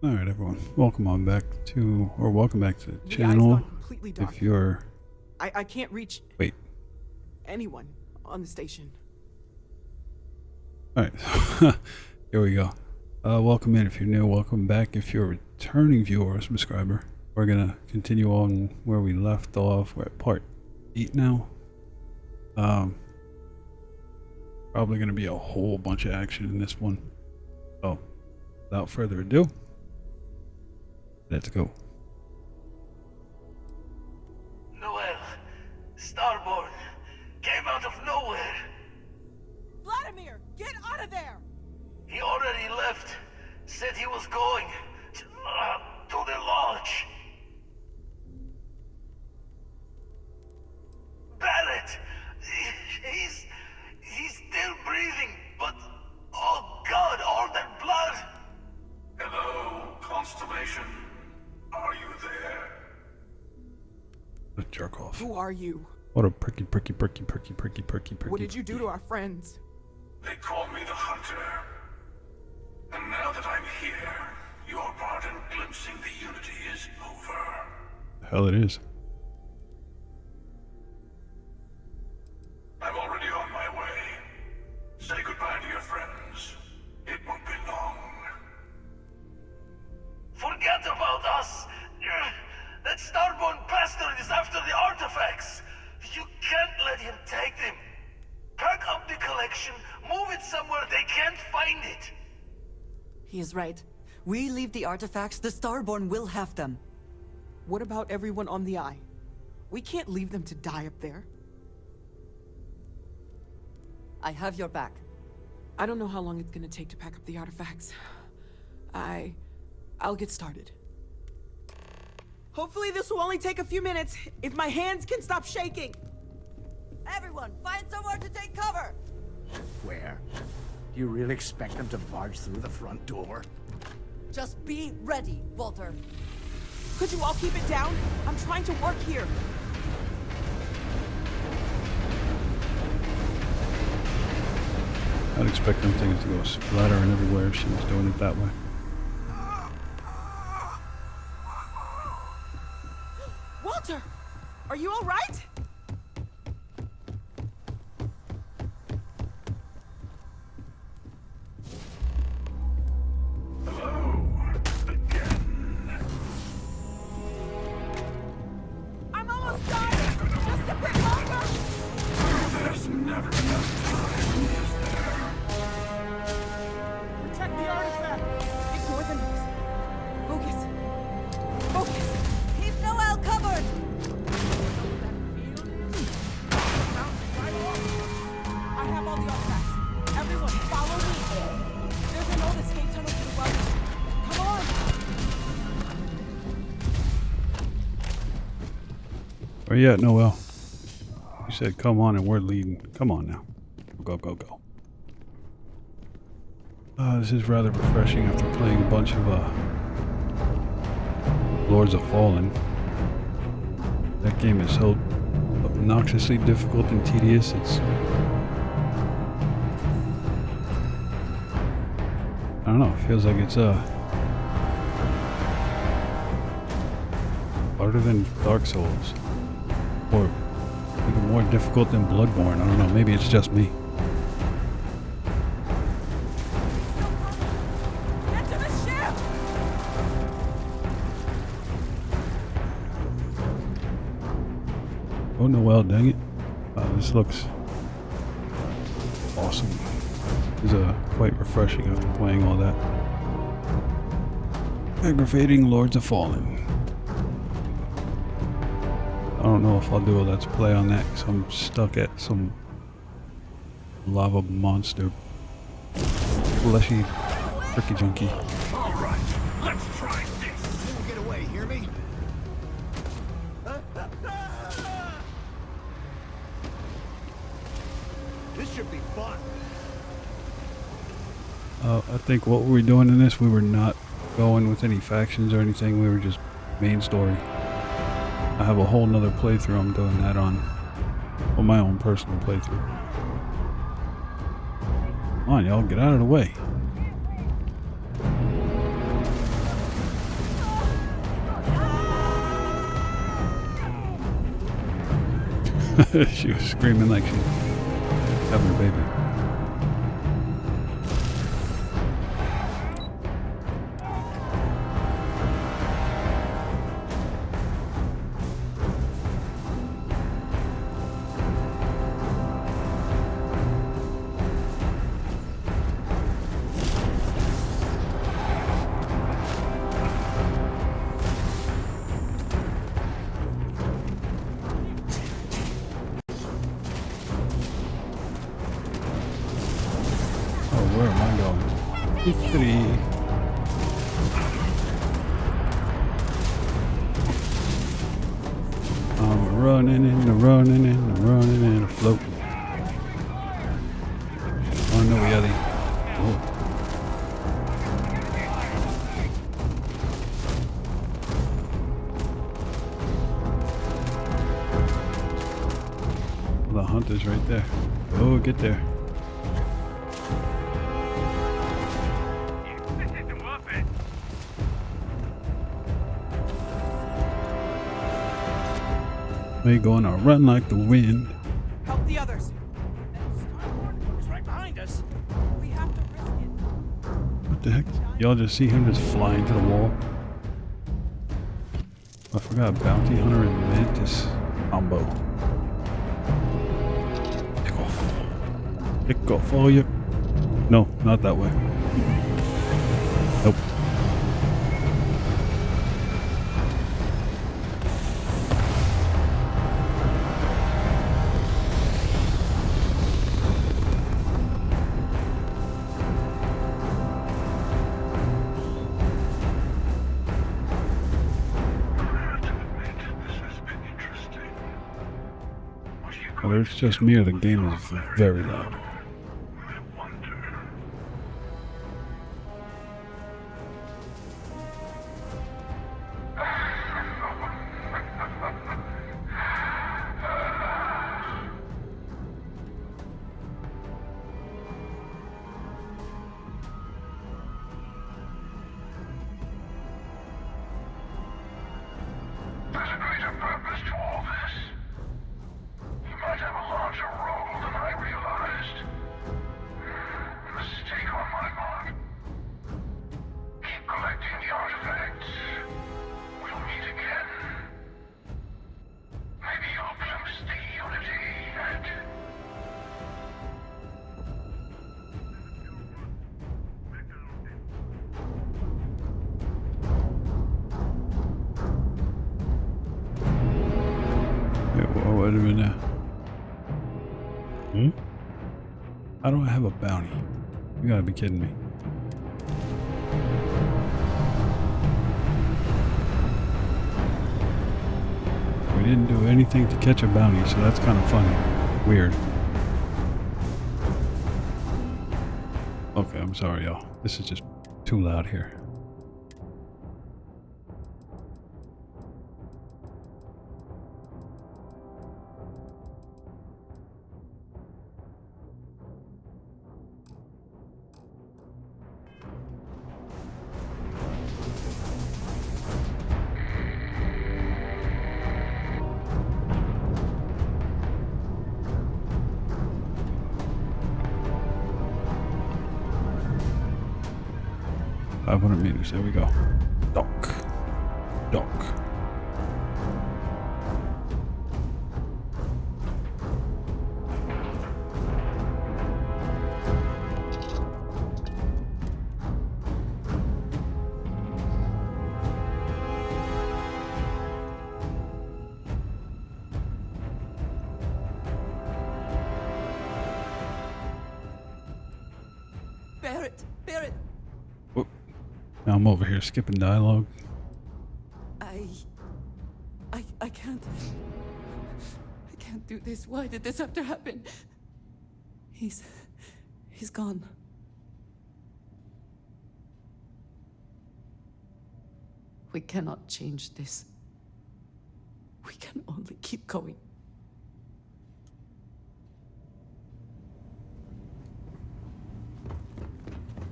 Alright everyone, welcome back to the The eye's channel. gone completely dark. If you're... I can't reach wait. anyone on the station. Alright, here we go. Welcome in if you're new, welcome back if you're a returning viewer or subscriber. We're gonna continue on where we left off. We're at part 8 now. Probably gonna be a whole bunch of action in this one. So, without further ado, let's go. Noel, Starborn, came out of nowhere. Vladimir, get out of there! He already left. Said he was going to the lodge. Barrett, he's still breathing, but oh God, all that blood. Hello, Constellation. Are you there? What a jerk off. Who are you? What a pricky. What did you do to our friends? They call me the Hunter. And now that I'm here, your part in glimpsing the Unity is over. The hell it is. I'm already on my way. Say goodbye to your friends. It won't be long. Forget about us. That Starborn bastard is after the artifacts. You can't let him take them. Pack up the collection, move it somewhere they can't find it. He is right. We leave the artifacts, the Starborn will have them. What about everyone on the Eye? We can't leave them to die up there. I have your back. I don't know how long it's gonna take to pack up the artifacts. I'll get started. Hopefully this will only take a few minutes, if my hands can stop shaking. Everyone, find somewhere to take cover! Where? Do you really expect them to barge through the front door? Just be ready, Walter. Could you all keep it down? I'm trying to work here. I'd expect them things to go splattering everywhere if she was doing it that way. Walter, are you all right? Hello, again. I'm almost done. Just a bit longer. There's never enough time, is there? Protect the artifact. Ignore the noise. Focus. Focus. Keep Noel covered! I have all the artifacts. Everyone, follow me. There's an old escape tunnel to the west. Come on. Where you at, Noel? You said come on and we're leading. Come on now. Go. This is rather refreshing after playing a bunch of Lords of Fallen. That game is so obnoxiously difficult and tedious. It's... I don't know, it feels like it's harder than Dark Souls. Or even more difficult than Bloodborne. I don't know, maybe it's just me. Get to the ship. Oh Noel, dang it. This looks awesome. This is quite refreshing after playing all that. Aggravating Lords of Fallen. I don't know if I'll do a let's play on that because I'm stuck at some lava monster. Fleshy, tricky junkie. All right, let's try this. Get away, hear me? This should be fun. I think what were we doing in this? We were not going with any factions or anything. We were just main story. I have a whole nother playthrough I'm doing that on my own personal playthrough. Come on, y'all, get out of the way. She was screaming like she's having a baby. Where am I going? History. I'm running and floating. Oh no, Yeti. Oh. The hunter's right there. Oh, get there. We gonna run like the wind. Help the others. He's right behind us. We have to risk it. What the heck? Y'all just see him just flying to the wall? I forgot Bounty Hunter and Mantis combo. Pick off. Pick off all your... No, not that way. Nope. Whether it's just me or the game is very loud. There's a greater purpose to all this. You might have a larger role than I realized. Mistake on my part. Keep collecting the artifacts. We'll meet again. Maybe you'll glimpse the unity and... Wait a minute. How do I have a bounty? You gotta be kidding me. We didn't do anything to catch a bounty, so that's kind of funny. Weird. Okay, I'm sorry, y'all. This is just too loud here. $500 meters. There we go. Dock. Dock. Barrett! Barrett! Whoop. Now I'm over here skipping dialogue. I can't. I can't do this. Why did this have to happen? He's gone. We cannot change this. We can only keep going.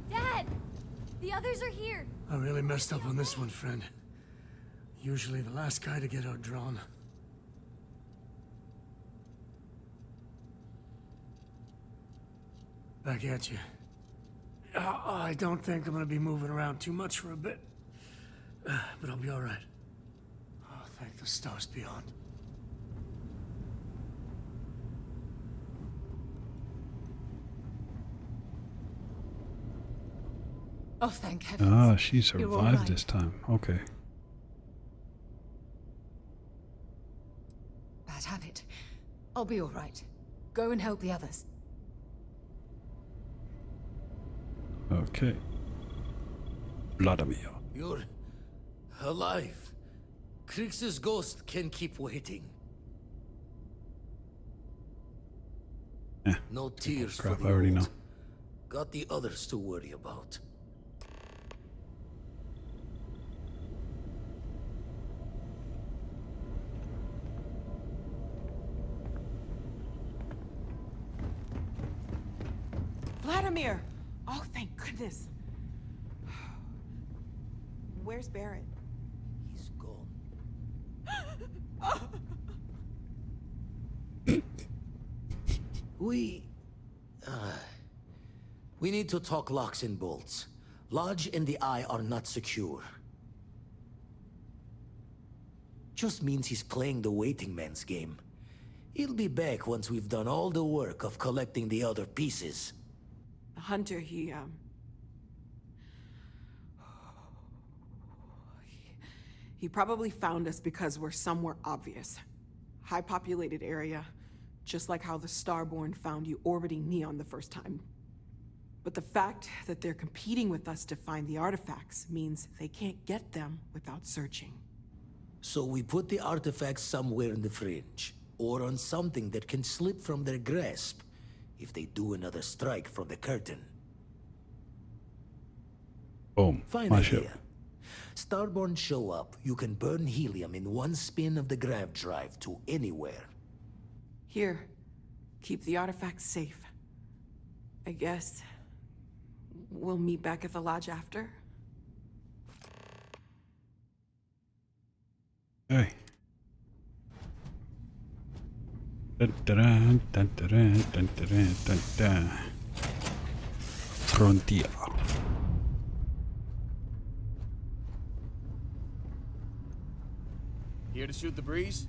Dad! The others are here. I really messed up on this one, friend. Usually the last guy to get outdrawn. Back at you. I don't think I'm gonna be moving around too much for a bit. But I'll be alright. Oh, thank the stars beyond. Oh, thank heavens. Ah, she You're all survived right. this time. Okay. Bad habit. I'll be all right. Go and help the others. Okay. Vladimir. You're alive. Krix's ghost can keep waiting. No tears for crap, the I already old. know. Got the others to worry about. Vladimir! Oh, thank goodness. Where's Barrett? He's gone. We need to talk locks and bolts. Lodge and the Eye are not secure. Just means he's playing the waiting man's game. He'll be back once we've done all the work of collecting the other pieces. The hunter, he probably found us because we're somewhere obvious. High populated area, just like how the Starborn found you orbiting Neon the first time. But the fact that they're competing with us to find the artifacts means they can't get them without searching. So we put the artifacts somewhere in the fringe, or on something that can slip from their grasp if they do another strike from the curtain. Boom. Fine My idea. ship. Starborn show up, you can burn helium in one spin of the grav drive to anywhere. Here, keep the artifacts safe. I guess we'll meet back at the lodge after. Hey. Dun, dun, dun, dun, dun, dun, dun, dun, dun. Frontier. Here to shoot the breeze?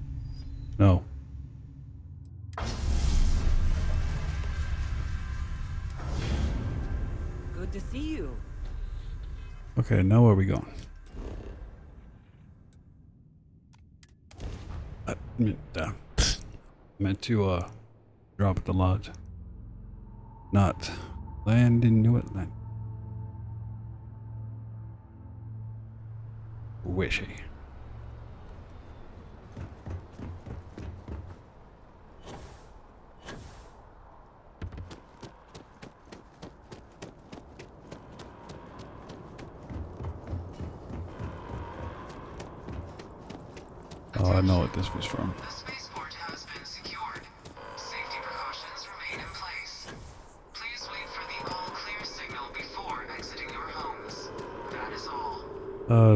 No. Good to see you. Okay, now where are we going? I meant to drop at the lodge. Not land in New Atlantis. Wishy. Oh, I know what this was from. The spaceport has been secured. Safety precautions remain in place. Please wait for the all-clear signal before exiting your homes. That is all.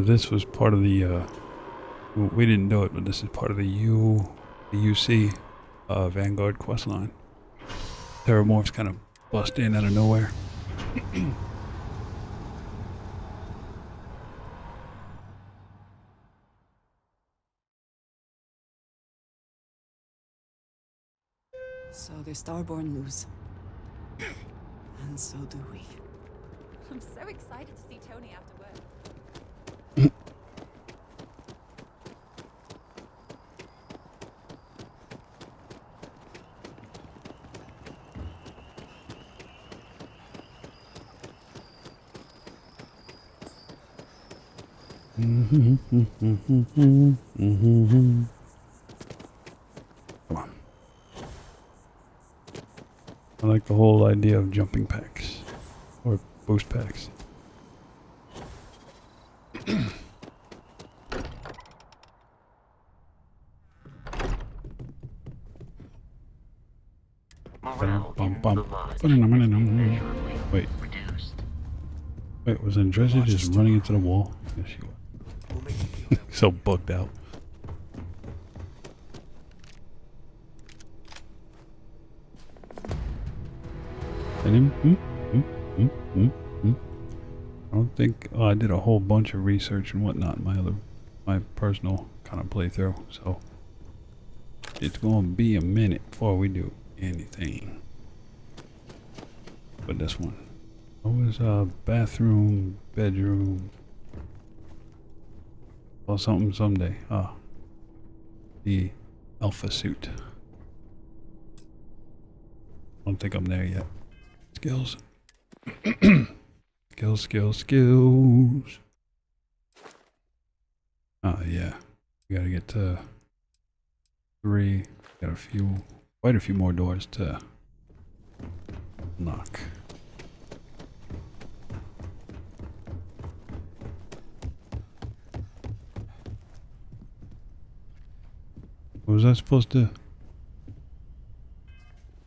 This was part of the, we didn't do it, but this is part of the UC, Vanguard questline. Terramorphs kind of bust in out of nowhere. So the Starborn lose. And so do we. I'm so excited to see Tony after work. Come on. I like the whole idea of jumping packs. Or boost packs. Wait. Wait, was Andressa just running into the wall? Yes, she was. So bugged out. And I don't think I did a whole bunch of research and whatnot in my personal kind of playthrough, so it's gonna be a minute before we do anything. But this one, what was bathroom, bedroom, or something someday? The alpha suit. I don't think I'm there yet. Skills. Skills. Yeah. We gotta get to 3. Got quite a few more doors to knock. What was I supposed to?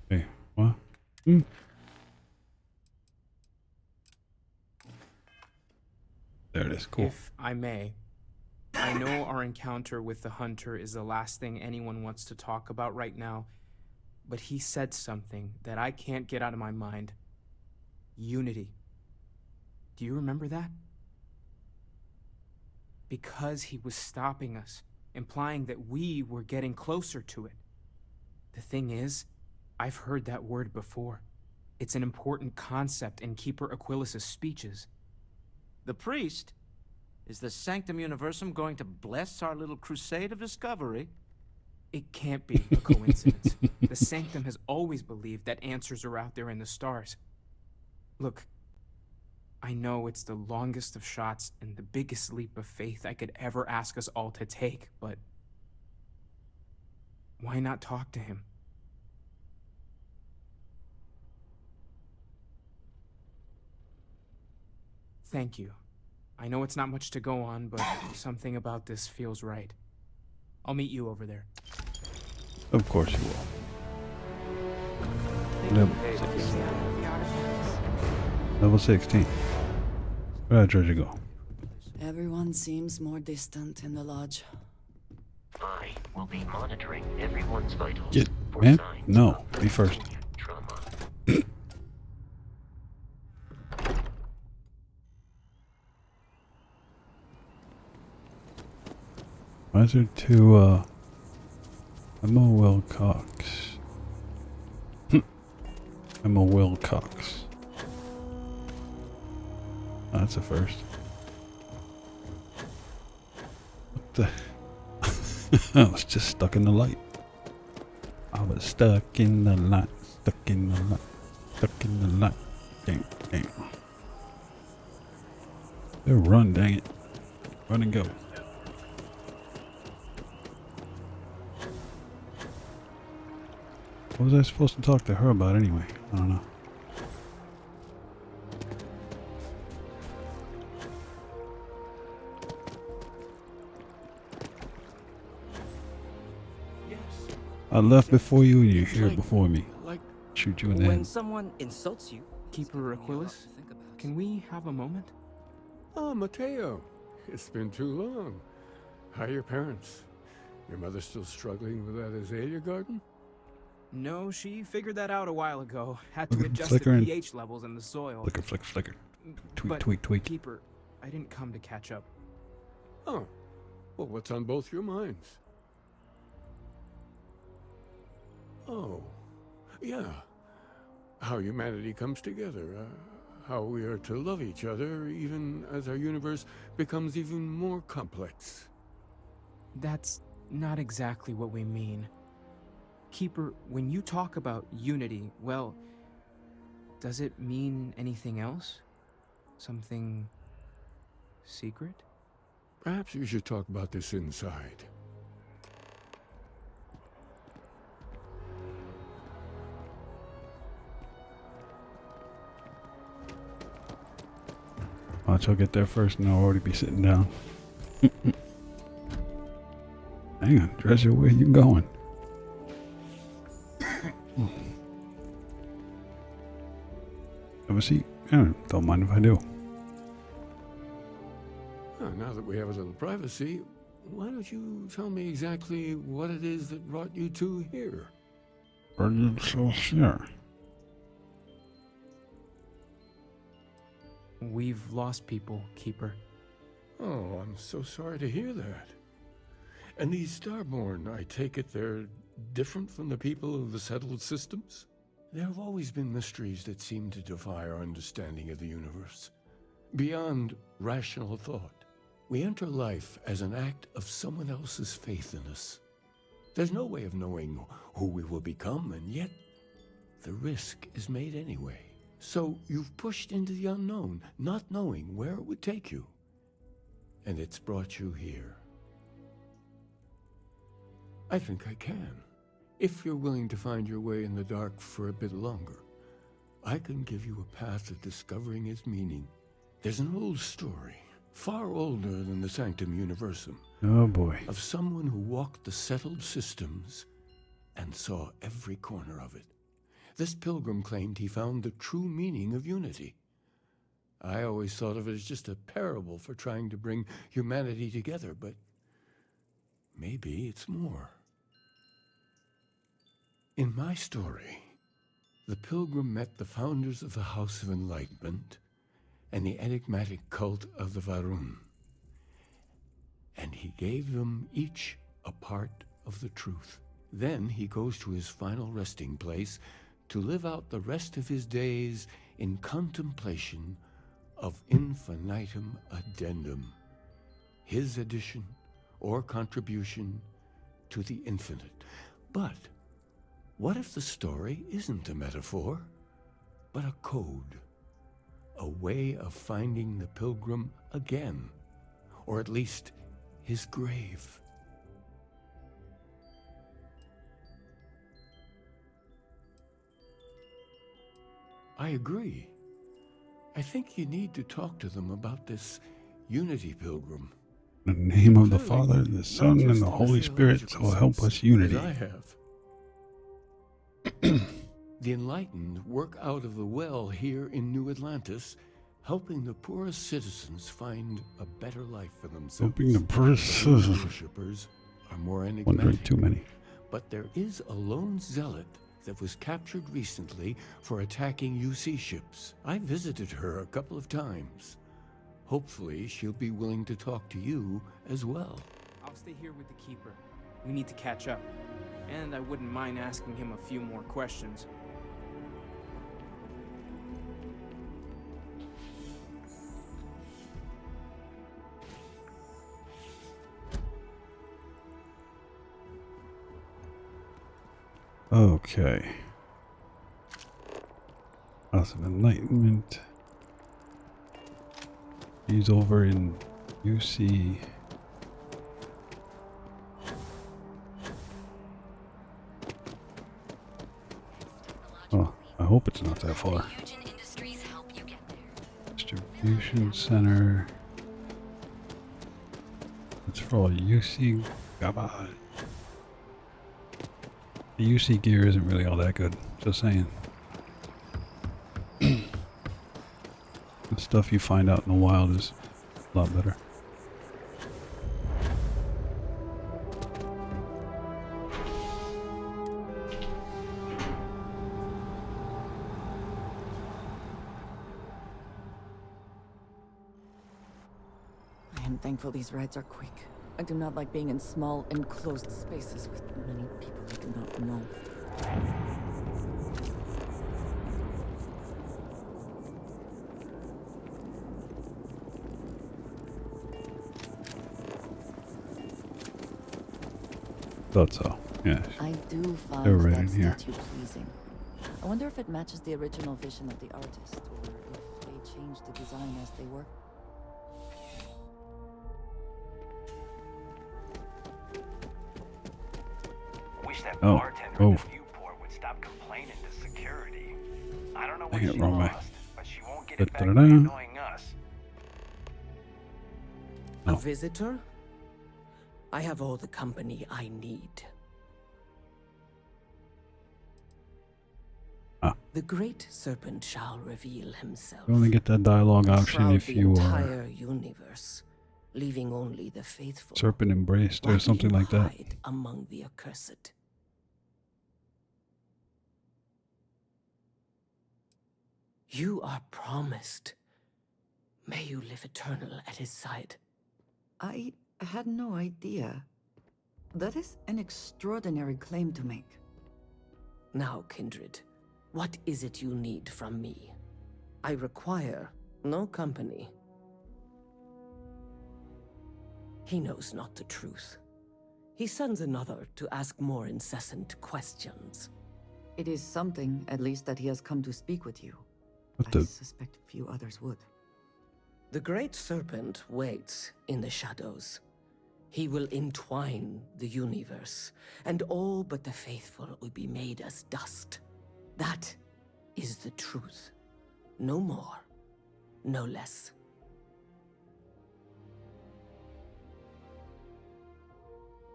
Hey, what? There it is. Cool. If I may, I know our encounter with the hunter is the last thing anyone wants to talk about right now, but he said something that I can't get out of my mind. Unity. Do you remember that? Because he was stopping us, implying that we were getting closer to it. The thing is, I've heard that word before. It's an important concept in Keeper Aquilas's speeches. The priest? Is the Sanctum Universum going to bless our little crusade of discovery? It can't be a coincidence. The Sanctum has always believed that answers are out there in the stars. Look, I know it's the longest of shots and the biggest leap of faith I could ever ask us all to take, but why not talk to him? Thank you. I know it's not much to go on, but something about this feels right. I'll meet you over there. Of course you will. Level 16. Where'd that treasure go? Everyone seems more distant in the lodge. I will be monitoring everyone's vitals. Get, for man. signs No, of me first. trauma. Why is there 2, Emma Wilcox? Emma Wilcox. Oh, that's a first. What the? I was just stuck in the light. I was stuck in the light. Stuck in the light. Stuck in the light. Damn. They'll run, dang it. Run and go. What was I supposed to talk to her about anyway? I don't know. I left before you and you're here before me. Shoot you in the When head. someone insults you, Keeper Aquilas, can we have a moment? Oh, Mateo. It's been too long. How are your parents? Your mother still struggling with that azalea garden? No, she figured that out a while ago. Had to Look at adjust flicker the and- pH levels in the soil. Flicker. But Tweak. Keeper, I didn't come to catch up. Oh. Well, what's on both your minds? Oh. Yeah. How humanity comes together. How we are to love each other even as our universe becomes even more complex. That's not exactly what we mean. Keeper, when you talk about unity, well, does it mean anything else? Something secret? Perhaps we should talk about this inside. Watch, I'll get there first and I'll already be sitting down. Hang on, treasure, where you going? Have a seat. Yeah, don't mind if I do. Now that we have a little privacy, why don't you tell me exactly what it is that brought you two here? Are you so sure? We've lost people, Keeper. Oh, I'm so sorry to hear that. And these Starborn, I take it they're different from the people of the settled systems? There have always been mysteries that seem to defy our understanding of the universe. Beyond rational thought, we enter life as an act of someone else's faith in us. There's no way of knowing who we will become, and yet the risk is made anyway. So you've pushed into the unknown, not knowing where it would take you. And it's brought you here. I think I can. If you're willing to find your way in the dark for a bit longer, I can give you a path of discovering its meaning. There's an old story, far older than the Sanctum Universum. Oh boy. Of someone who walked the settled systems and saw every corner of it. This pilgrim claimed he found the true meaning of unity. I always thought of it as just a parable for trying to bring humanity together, but maybe it's more. In my story, the pilgrim met the founders of the House of Enlightenment and the enigmatic cult of the Varun. And he gave them each a part of the truth. Then he goes to his final resting place to live out the rest of his days in contemplation of infinitum addendum, his addition or contribution to the infinite. But what if the story isn't a metaphor, but a code? A way of finding the pilgrim again, or at least his grave. I agree. I think you need to talk to them about this Unity Pilgrim. In the name of the Father, the Son, and the Holy Spirit, so help us unity. As I have. The enlightened work out of the well here in New Atlantis, helping the poorest citizens find a better life for themselves. Helping the poorest citizens. Worshippers are more One enigmatic. drink too many. But there is a lone zealot that was captured recently for attacking UC ships. I visited her a couple of times. Hopefully, she'll be willing to talk to you as well. I'll stay here with the Keeper. We need to catch up. And I wouldn't mind asking him a few more questions. Okay. House of Enlightenment. He's over in UC. Oh, I hope it's not that far. Distribution center. It's for all UC garbage. The UC gear isn't really all that good, just saying. The stuff you find out in the wild is a lot better. I am thankful these rides are quick. I do not like being in small, enclosed spaces with many people I do not know. Thought so. Yeah. I do find They're right that in here. statue pleasing. I wonder if it matches the original vision of the artist, or if they changed the design as they worked. Wish that Oh. bartender Oh. at the viewport would stop complaining to security. I don't know what Dang it, she wrong way. lost, but she won't get it back by Da-da-da. annoying us. A visitor? I have all the company I need. The great serpent shall reveal himself. You only get that dialogue and option shroud if the you are entire universe, leaving only the faithful. Serpent Embraced Why or do something you like that. hide among the accursed? You are promised May you live eternal at his side. I had no idea. That is an extraordinary claim to make. Now, Kindred, what is it you need from me? I require no company. He knows not the truth. He sends another to ask more incessant questions. It is something, at least, that he has come to speak with you. What I the? suspect few others would. The Great Serpent waits in the shadows. He will entwine the universe, and all but the faithful will be made as dust. That is the truth. No more, no less.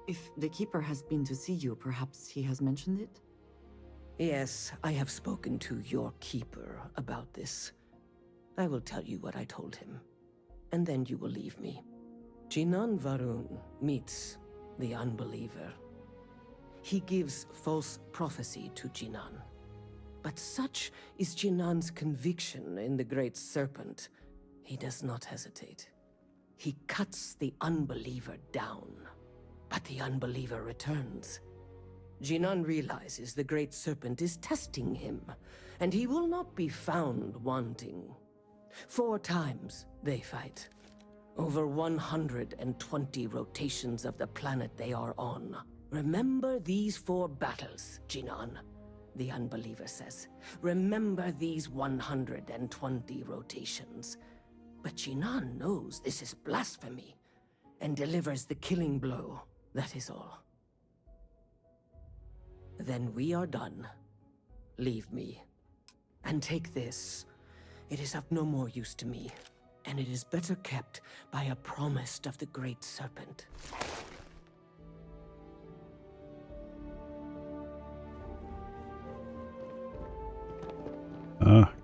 If the Keeper has been to see you, perhaps he has mentioned it? Yes, I have spoken to your Keeper about this. I will tell you what I told him, and then you will leave me. Jinan Varun meets the unbeliever. He gives false prophecy to Jinan. But such is Jinan's conviction in the Great Serpent, he does not hesitate. He cuts the unbeliever down, but the unbeliever returns. Jinan realizes the Great Serpent is testing him, and he will not be found wanting. 4 times they fight. Over 120 rotations of the planet they are on. Remember these 4 battles, Jinan, the unbeliever says. Remember these 120 rotations. But Jinan knows this is blasphemy, and delivers the killing blow, that is all. Then we are done. Leave me. And take this. It is of no more use to me, and it is better kept by a promise of the Great Serpent.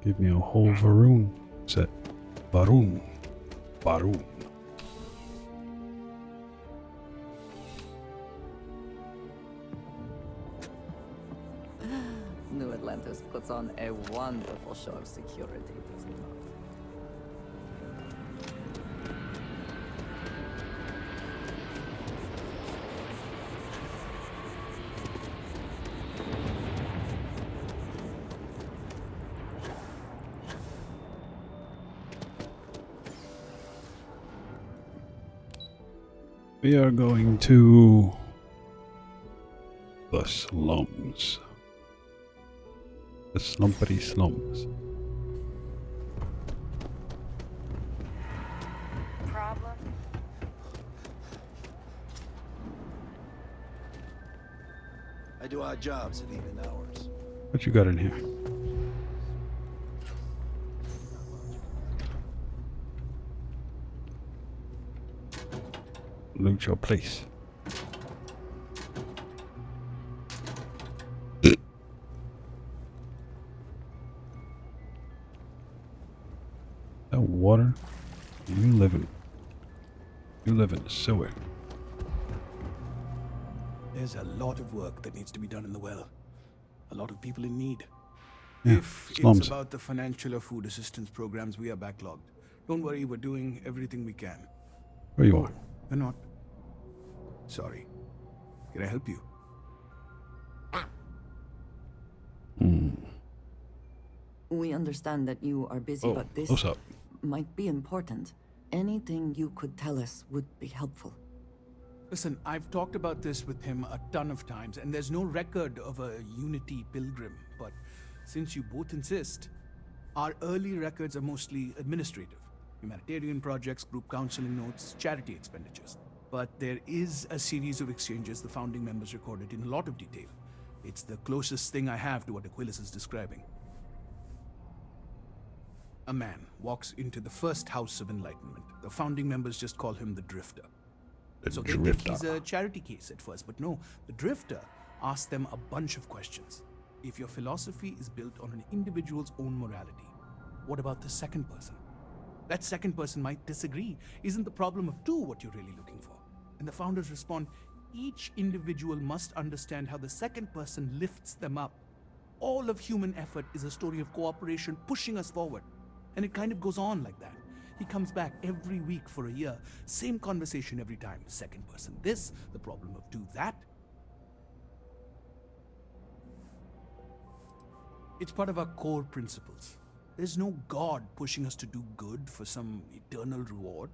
Give me a whole Varun set. Varun. Varun. New Atlantis puts on a wonderful show of security, does it not? We are going to the slums. The slumpity slums. Problem? I do odd jobs at even hours. What you got in here? Loot your place. That water? You live in the sewer. There's a lot of work that needs to be done in the well. A lot of people in need. Yeah, If slums. it's about the financial or food assistance programs, we are backlogged. Don't worry, we're doing everything we can. Where you are? We're not. Sorry. Can I help you? We understand that you are busy, Oh, but this what's up? might be important. Anything you could tell us would be helpful. Listen, I've talked about this with him a ton of times, and there's no record of a Unity pilgrim. But since you both insist, our early records are mostly administrative. Humanitarian projects, group counseling notes, charity expenditures. But there is a series of exchanges the founding members recorded in a lot of detail. It's the closest thing I have to what Aquilus is describing. A man walks into the first House of Enlightenment. The founding members just call him the Drifter. So they think he's a charity case at first, but no, the Drifter asks them a bunch of questions. If your philosophy is built on an individual's own morality, what about the second person? That second person might disagree. Isn't the problem of 2 what you're really looking for? And the founders respond, each individual must understand how the second person lifts them up. All of human effort is a story of cooperation pushing us forward. And it kind of goes on like that. He comes back every week for a year. Same conversation every time. Second person this, the problem of do that. It's part of our core principles. There's no God pushing us to do good for some eternal reward.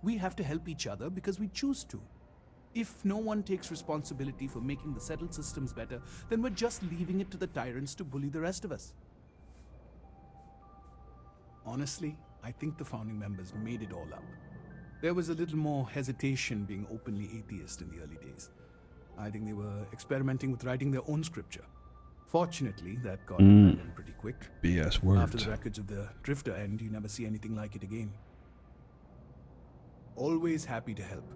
We have to help each other because we choose to. If no one takes responsibility for making the settled systems better, then we're just leaving it to the tyrants to bully the rest of us. Honestly, I think the founding members made it all up. There was a little more hesitation being openly atheist in the early days. I think they were experimenting with writing their own scripture. Fortunately, that got abandoned pretty quick. BS words. After the records of the Drifter end, you never see anything like it again. Always happy to help.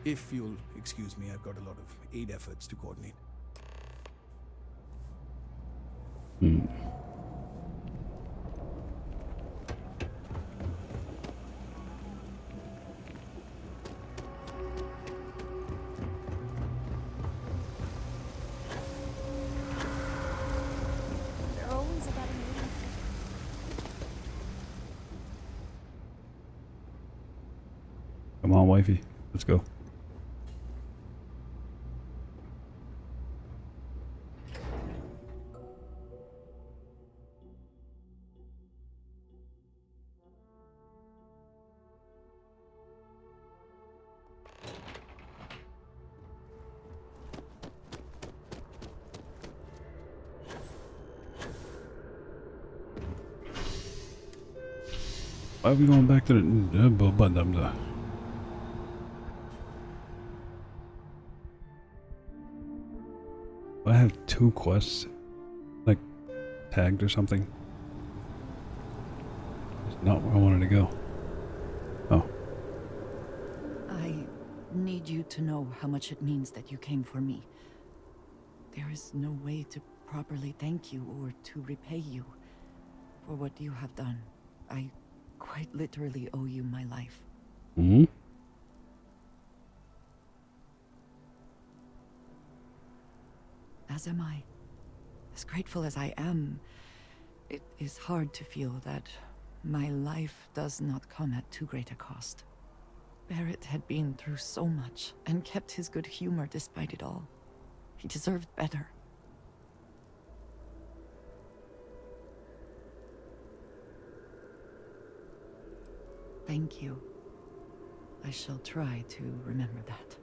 If you'll excuse me, I've got a lot of aid efforts to coordinate. They're always about a movie. Come on, wifey. Let's go. Why are we going back to the... I have 2 quests, like, tagged or something. It's not where I wanted to go. Oh. I need you to know how much it means that you came for me. There is no way to properly thank you or to repay you for what you have done. I quite literally owe you my life. Hmm? As am I. As grateful as I am, it is hard to feel that my life does not come at too great a cost. Barrett had been through so much and kept his good humor despite it all. He deserved better. Thank you. I shall try to remember that.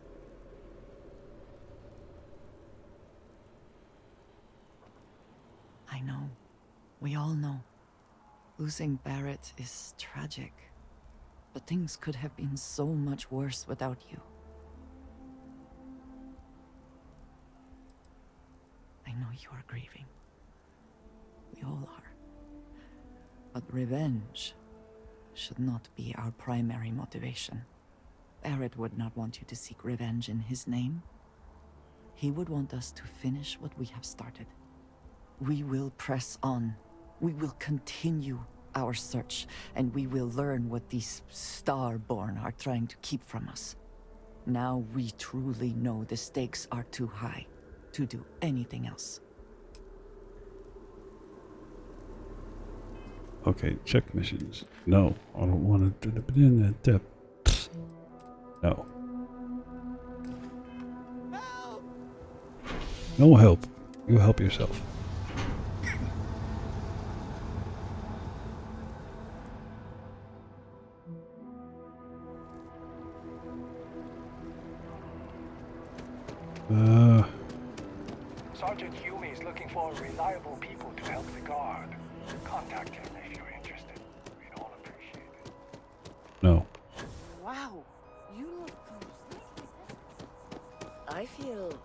I know. We all know. Losing Barrett is tragic. But things could have been so much worse without you. I know you are grieving. We all are. But revenge should not be our primary motivation. Barrett would not want you to seek revenge in his name. He would want us to finish what we have started. We will press on. We will continue our search, and we will learn what these Starborn are trying to keep from us. Now we truly know the stakes are too high to do anything else. Okay, check missions. No, I don't want to put in that tip. No. Help! No help. You help yourself. Sergeant Hume is looking for reliable people to help the guard. Contact him if you're interested. We'd all appreciate it. No. Wow, you look completely different. I feel...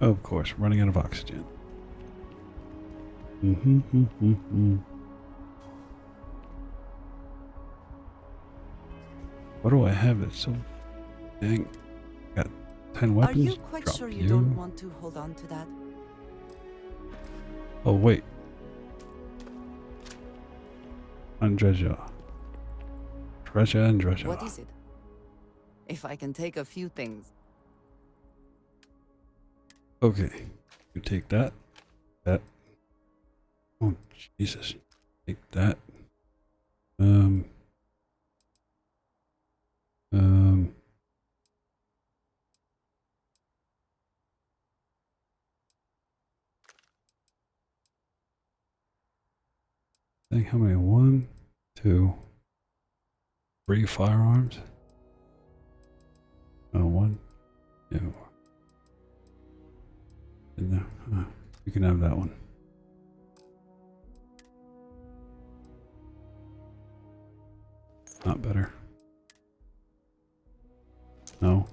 Of course, running out of oxygen. What do I have that's so dang? Got 10 weapons. Are you quite Drop sure you don't want to hold on to that? Oh wait. Andreja. Treasure and treasure. What is it? If I can take a few things. Okay. You take that. That. Oh, Jesus. Take that. I think how many? 1, 2, 3 firearms? Oh, 1, 2. No, you can have that one. Not better. No.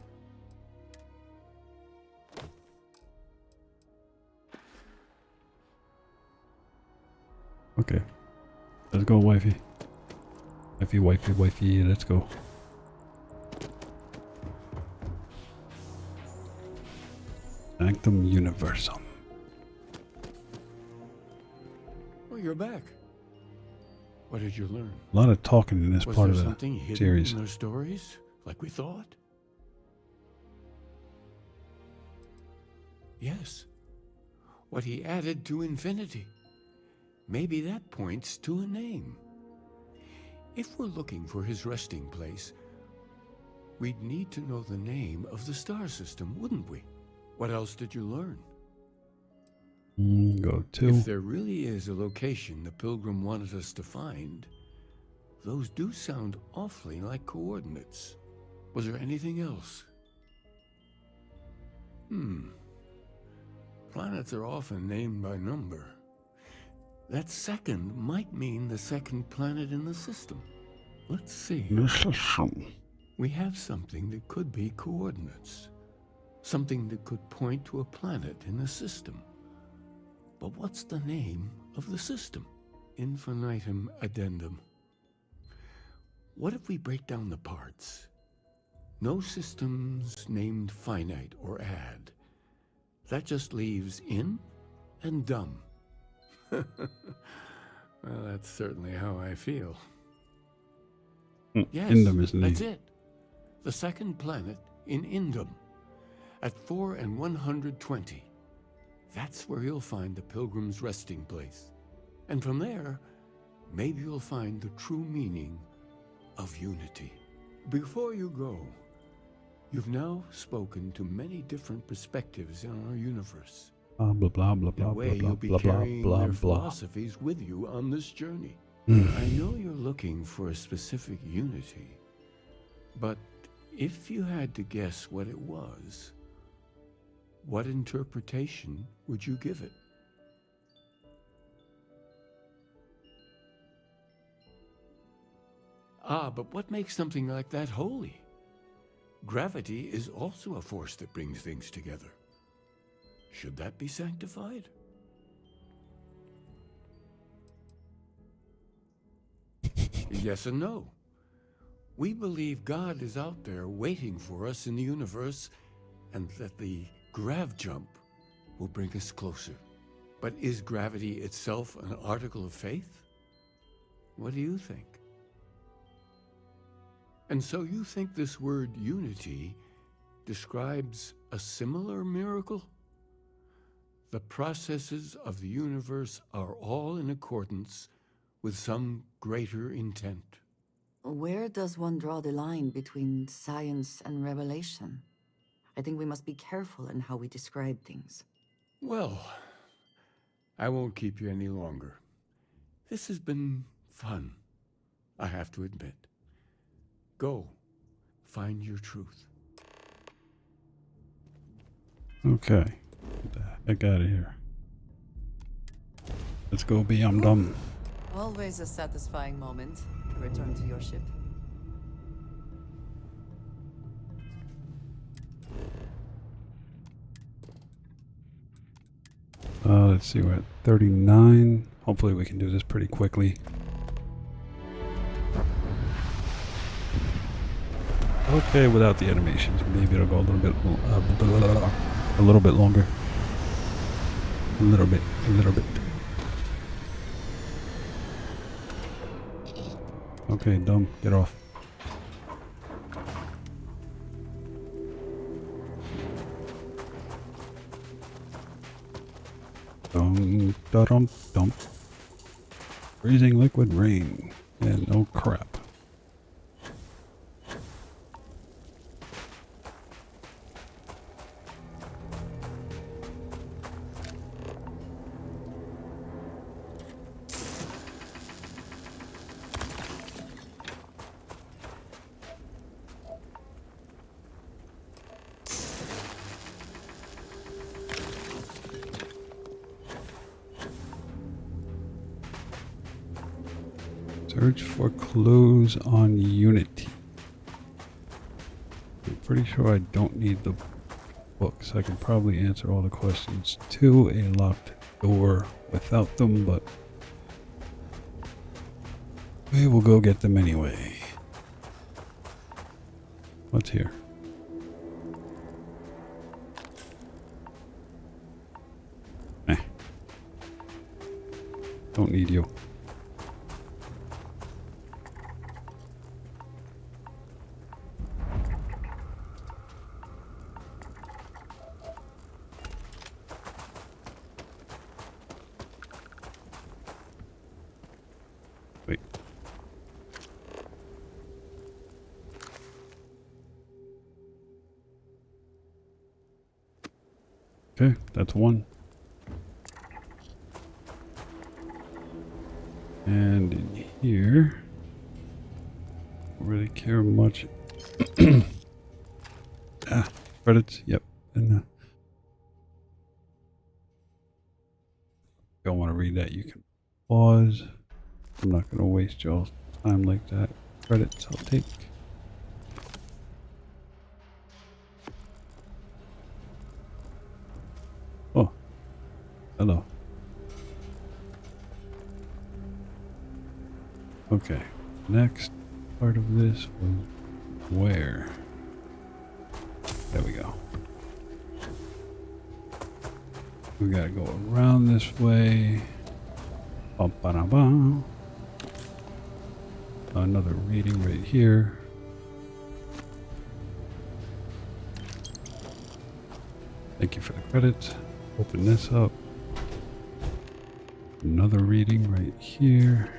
Okay. Let's go, wifey. Wifey, let's go. Sanctum Universum. Oh, you're back. What did you learn? A lot of talking in this Was part there of the something hidden series. in those stories, like we thought? Yes. What he added to infinity. Maybe that points to a name. If we're looking for his resting place, we'd need to know the name of the star system, wouldn't we? What else did you learn? Go to. If there really is a location the Pilgrim wanted us to find, those do sound awfully like coordinates. Was there anything else? Planets are often named by number. That second might mean the second planet in the system. Let's see. We have something that could be coordinates. Something that could point to a planet in the system. But what's the name of the system? Infinitum addendum. What if we break down the parts? No systems named finite or add. That just leaves in and dumb. Well, that's certainly how I feel. Yes, Indum is the that's name. it. The second planet in Indum. At 4 and 120. That's where you'll find the Pilgrim's resting place. And from there, maybe you'll find the true meaning of unity. Before you go, you've now spoken to many different perspectives in our universe. Blah blah blah blah In blah a blah way, blah you'll be blah blah carrying blah their blah. philosophies with you on this journey. Mm. I know you're looking for a specific unity, but if you had to guess what it was, what interpretation would you give it? But what makes something like that holy? Gravity is also a force that brings things together. Should that be sanctified? Yes and no. We believe God is out there waiting for us in the universe, and that the grav jump will bring us closer. But is gravity itself an article of faith? What do you think? And so you think this word unity describes a similar miracle? The processes of the universe are all in accordance with some greater intent. Where does one draw the line between science and revelation? I think we must be careful in how we describe things. Well, I won't keep you any longer. This has been fun, I have to admit. Go, find your truth. Okay. Get the heck out of here. Let's go be dumb. Always a satisfying moment to return to your ship. Let's see, we're at 39. Hopefully we can do this pretty quickly. Okay, without the animations, maybe it'll go a little bit longer. A little bit. Okay, dumb, get off. Dum da dum dum. Freezing liquid rain. And no crap. Search for clues on Unity. I'm pretty sure I don't need the books. I can probably answer all the questions to a locked door without them, but we will go get them anyway. What's here? Don't need you. Wait. Okay, that's one. And in here, don't really care much. Credits, yep. And don't want to read that, you can pause. I'm not going to waste y'all's time like that. Credits, I'll take. Oh, hello. Okay, next part of this was where? There we go. We gotta go around this way. Ba-ba-da-ba. Another reading right here. Thank you for the credits. Open this up. Another reading right here.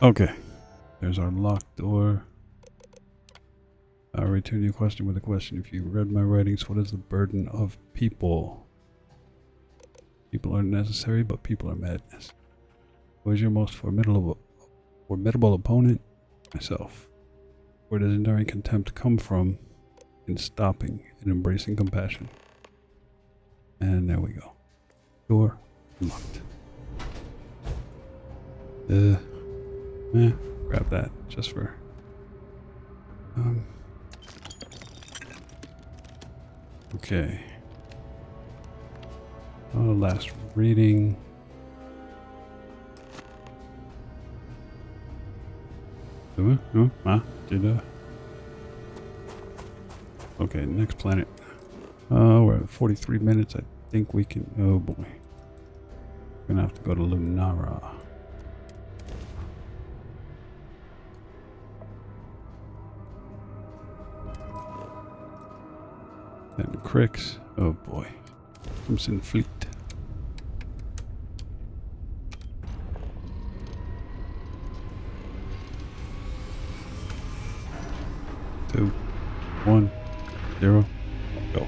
Okay, there's our locked door. I'll return your question with a question. If you read my writings, what is the burden of people? People are necessary, but people are madness. Who is your most formidable opponent? Myself. Where does enduring contempt come from? In stopping and embracing compassion. And there we go. Door locked. Grab that just for okay. Last reading. Okay, next planet. We're at 43 minutes. I think we can. Oh boy, we're gonna have to go to Lunara. And Cricks. Oh boy. Crimson Fleet. Two, 1, 0, go.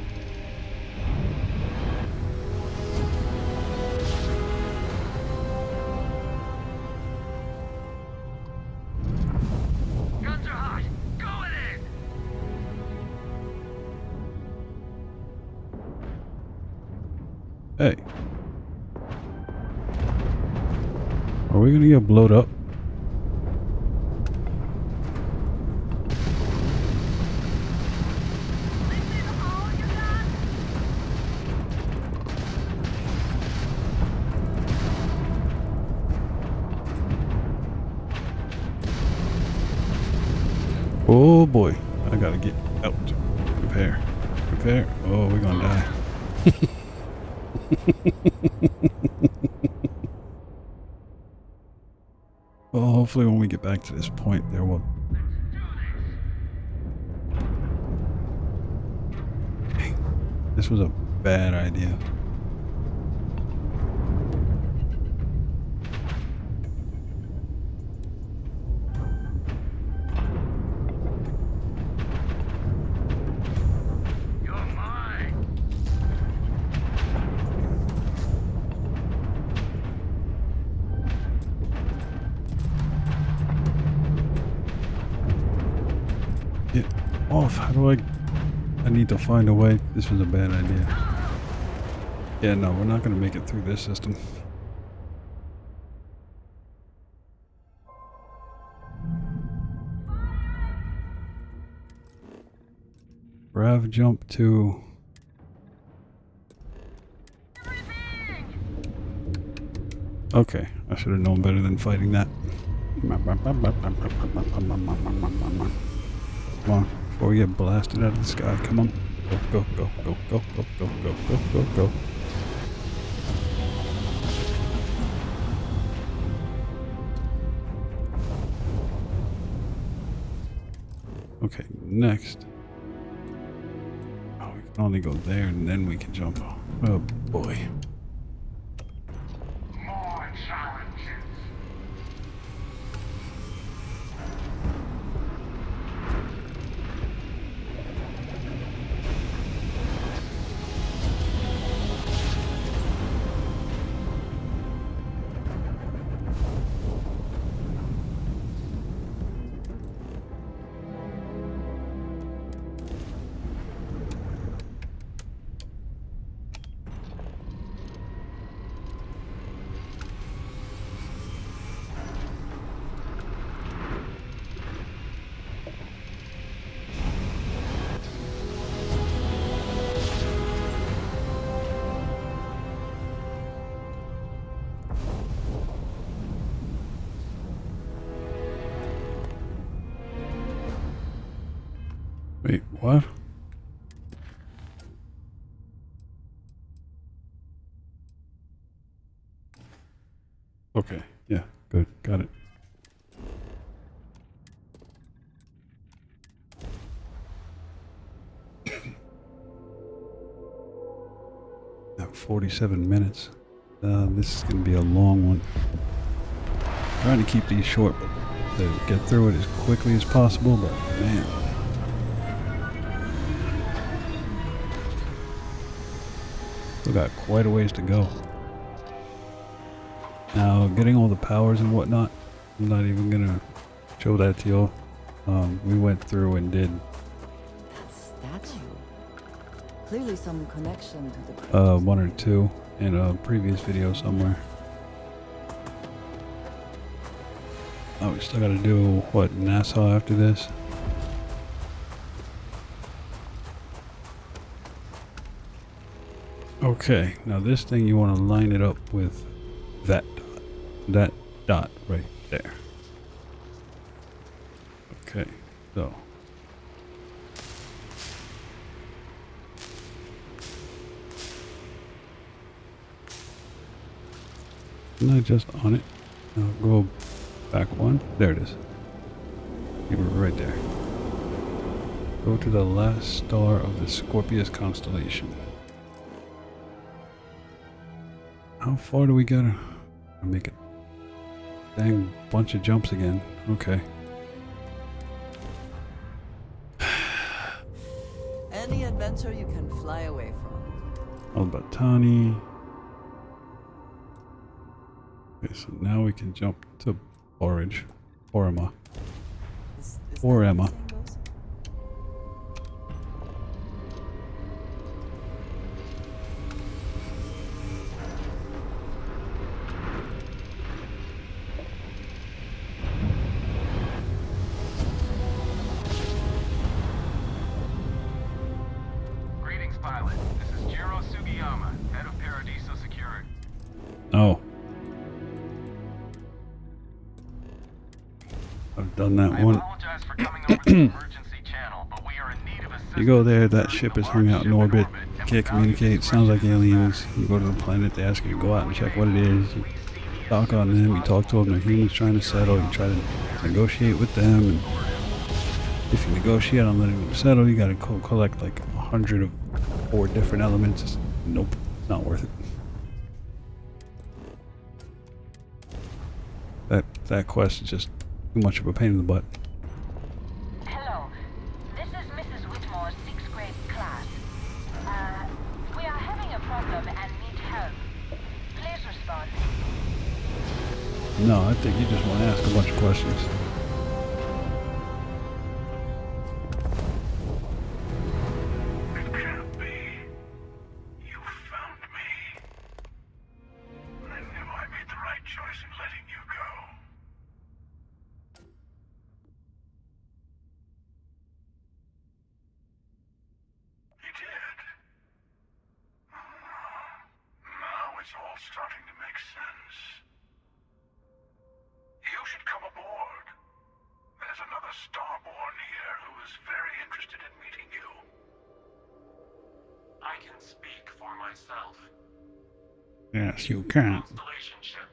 Guns are hot. Going in. Hey. Are we gonna get blowed up? Oh boy, I gotta get out. Prepare. Prepare. Oh, we're gonna die. Well, hopefully when we get back to this point there will... Dang, this was a bad idea. Get off. How do I need to find a way. This was a bad idea. Yeah, no, we're not going to make it through this system. Grav jump to... Okay, I should have known better than fighting that. Come on, before we get blasted out of the sky, come on. Go, go, go, go, go, go, go, go, go, go, go. Okay, next. Oh, we can only go there and then we can jump. Oh boy. More challenges. Wait, what? Okay, yeah, good, got it. Now 47 minutes. This is going to be a long one. Trying to keep these short, but to get through it as quickly as possible, but man. Still got quite a ways to go. Now, getting all the powers and whatnot, I'm not even gonna show that to y'all. We went through and did That statue. Clearly some connection to the one or two in a previous video somewhere. Oh, we still gotta do what, NASA after this? Okay, now this thing you want to line it up with that dot right there. Okay, so not just on it. Now go back one. There it is. You were right there. Go to the last star of the Scorpius constellation. How far do we gotta make it? Dang bunch of jumps again. Okay. any adventure you can fly away from. Albatani. Okay, so now we can jump to Borage. Orema. Orema. Oh. I've done that one. You go there, that ship is hung out in orbit. Can't communicate, sounds like aliens. You go to the planet, they ask you to go out and check what it is. talk on them, you talk to them, they're humans trying to settle, you try to negotiate with them, and if you negotiate on letting them settle, you gotta collect like 104 different elements. Nope, not worth it. That quest is just too much of a pain in the butt. Hello, this is Mrs. Whitmore's 6th grade class. We are having a problem and need help. Please respond. No, I think you just want to ask a bunch of questions. It can't be. You found me. I knew I made the right choice in letting you go. You did. Now it's all starting to make sense. You should come aboard. There's another Starborn here who is very interested in meeting you. I can speak for myself. Yes, you can. Constellationship.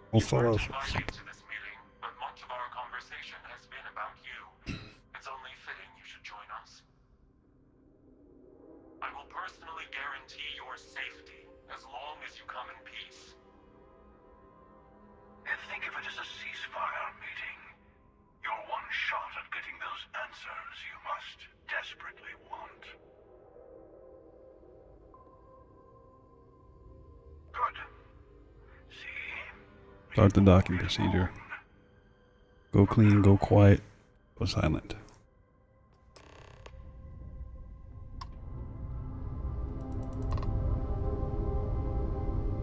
Well, You weren't follow. invited to this meeting, but much of our conversation has been about you. It's only fitting you should join us. I will personally guarantee your safety as long as you come in peace. And think of it as a ceasefire meeting. Your one shot at getting those answers you must desperately want. Good. See? Start the docking procedure. Go clean, go quiet, go silent.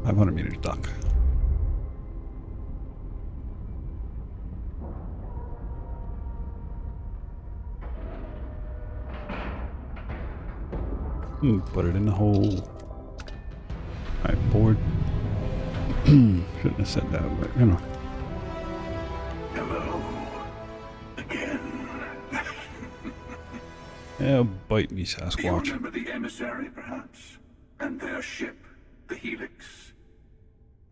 $500 dock. Put it in the hole. Alright, board. Shouldn't have said that, but you know. Hello. Again. Yeah, bite me, You Sasquatch. remember the emissary, perhaps? And their ship, the Helix?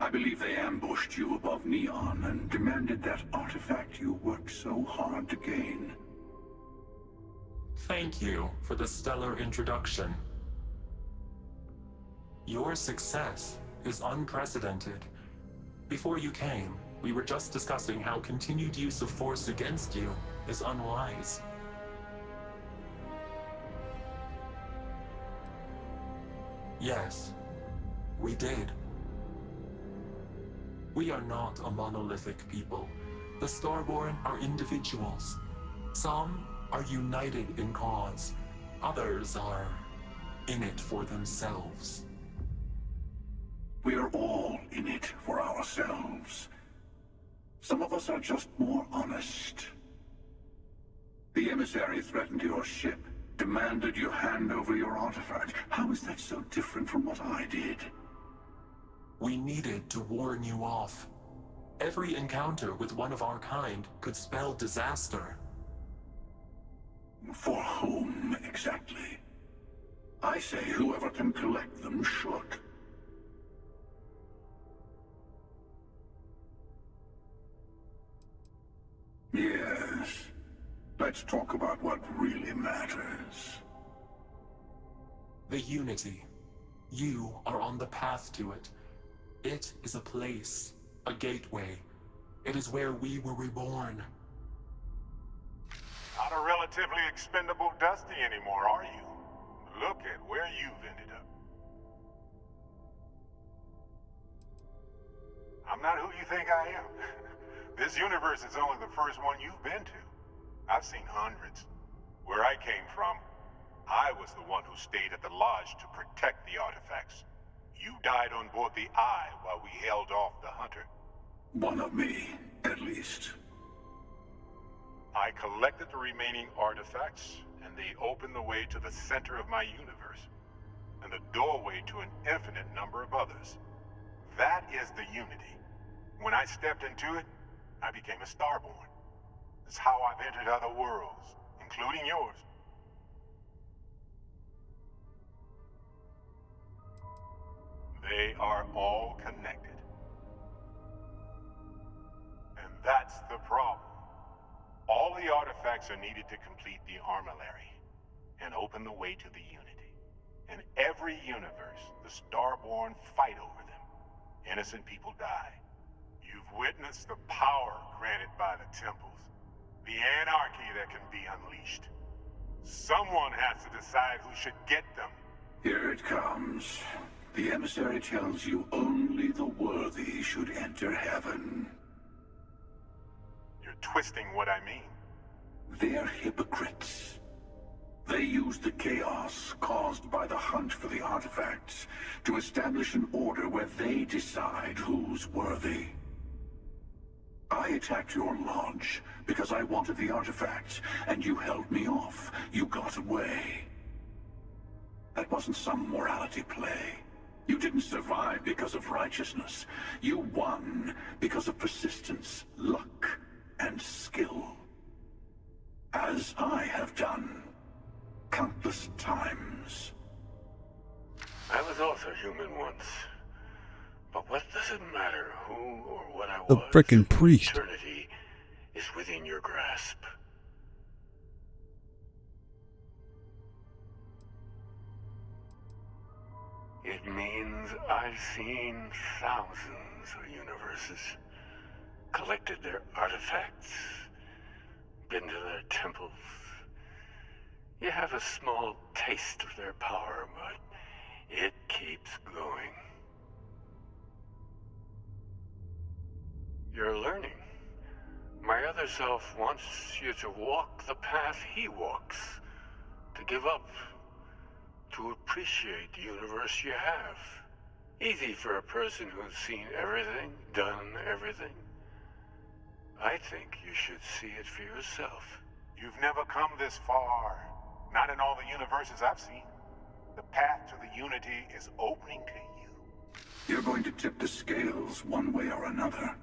I believe they ambushed you above Neon and demanded that artifact you worked so hard to gain. Thank you for the stellar introduction. Your success is unprecedented. Before you came, we were just discussing how continued use of force against you is unwise. Yes, we did. We are not a monolithic people. The Starborn are individuals. Some are united in cause. Others are in it for themselves. We are all in it for ourselves. Some of us are just more honest. The emissary threatened your ship, demanded you hand over your artifact. How is that so different from what I did? We needed to warn you off. Every encounter with one of our kind could spell disaster. For whom, exactly? I say whoever can collect them should. Yes. Let's talk about what really matters. The Unity. You are on the path to it. It is a place, a gateway. It is where we were reborn. Not a relatively expendable Dusty anymore, are you? Look at where you've ended up. I'm not who you think I am. This universe is only the first one you've been to. I've seen hundreds. Where I came from, I was the one who stayed at the lodge to protect the artifacts. You died on board the Eye while we held off the Hunter. One of me, at least. I collected the remaining artifacts, and they opened the way to the center of my universe, and the doorway to an infinite number of others. That is the Unity. When I stepped into it, I became a Starborn. It's how I've entered other worlds, including yours. They are all connected. That's the problem. All the artifacts are needed to complete the armillary and open the way to the Unity. In every universe, the Starborn fight over them. Innocent people die. You've witnessed the power granted by the temples, the anarchy that can be unleashed. Someone has to decide who should get them. Here it comes. The emissary tells you only the worthy should enter heaven. You're twisting what I mean. They're hypocrites. They use the chaos caused by the hunt for the artifacts to establish an order where they decide who's worthy. I attacked your lodge because I wanted the artifacts, and you held me off. You got away. That wasn't some morality play. You didn't survive because of righteousness. You won because of persistence, luck, and skill. As I have done countless times. I was also human once. But what does it matter who or what I The was? frickin' priest. Eternity is within your grasp. It means I've seen thousands of universes, collected their artifacts, been to their temples. You have a small taste of their power, but it keeps going. You're learning. My other self wants you to walk the path he walks, to give up, to appreciate the universe you have. Easy for a person who's seen everything, done everything. I think you should see it for yourself. You've never come this far. Not in all the universes I've seen. The path to the Unity is opening to you. You're going to tip the scales one way or another.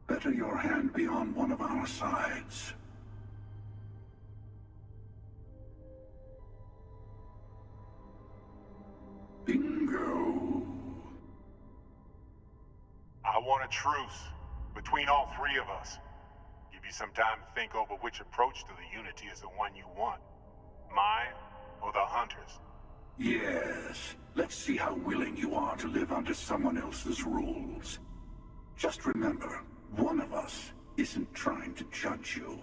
Better your hand be on one of our sides. Bingo. I want a truce between all three of us. Give you some time to think over which approach to the Unity is the one you want. Mine or the Hunters? Yes. Let's see how willing you are to live under someone else's rules. Just remember, one of us isn't trying to judge you.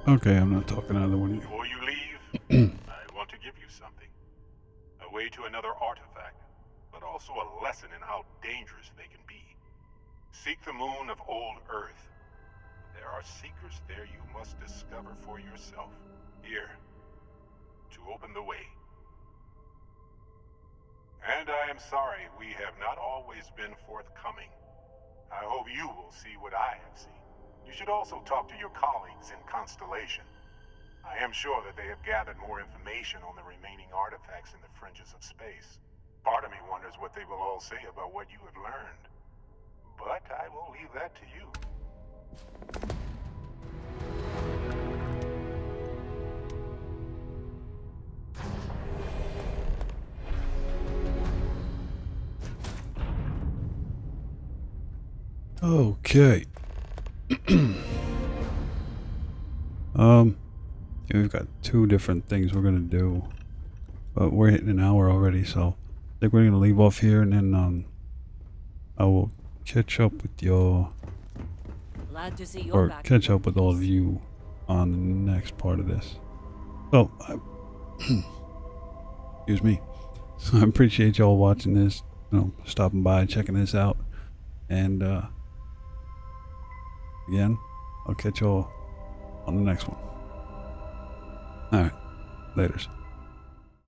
Okay, I'm not talking either one of you. Before you leave, I want to give you something. A way to another artifact, but also a lesson in how dangerous they can be. Seek the moon of old Earth. There are seekers there you must discover for yourself. Here, to open the way. And I am sorry we have not always been forthcoming. I hope you will see what I have seen. You should also talk to your colleagues in Constellation. I am sure that they have gathered more information on the remaining artifacts in the fringes of space. Part of me wonders what they will all say about what you have learned. But I will leave that to you. Okay. We've got two different things we're gonna do, but we're hitting an hour already, so I think we're gonna leave off here, and then I will catch up with y'all, Glad to see you're or back. catch up with all of you on the next part of this. So, excuse me. So I appreciate y'all watching this, stopping by, checking this out, and again, I'll catch y'all on the next one. All right, laters.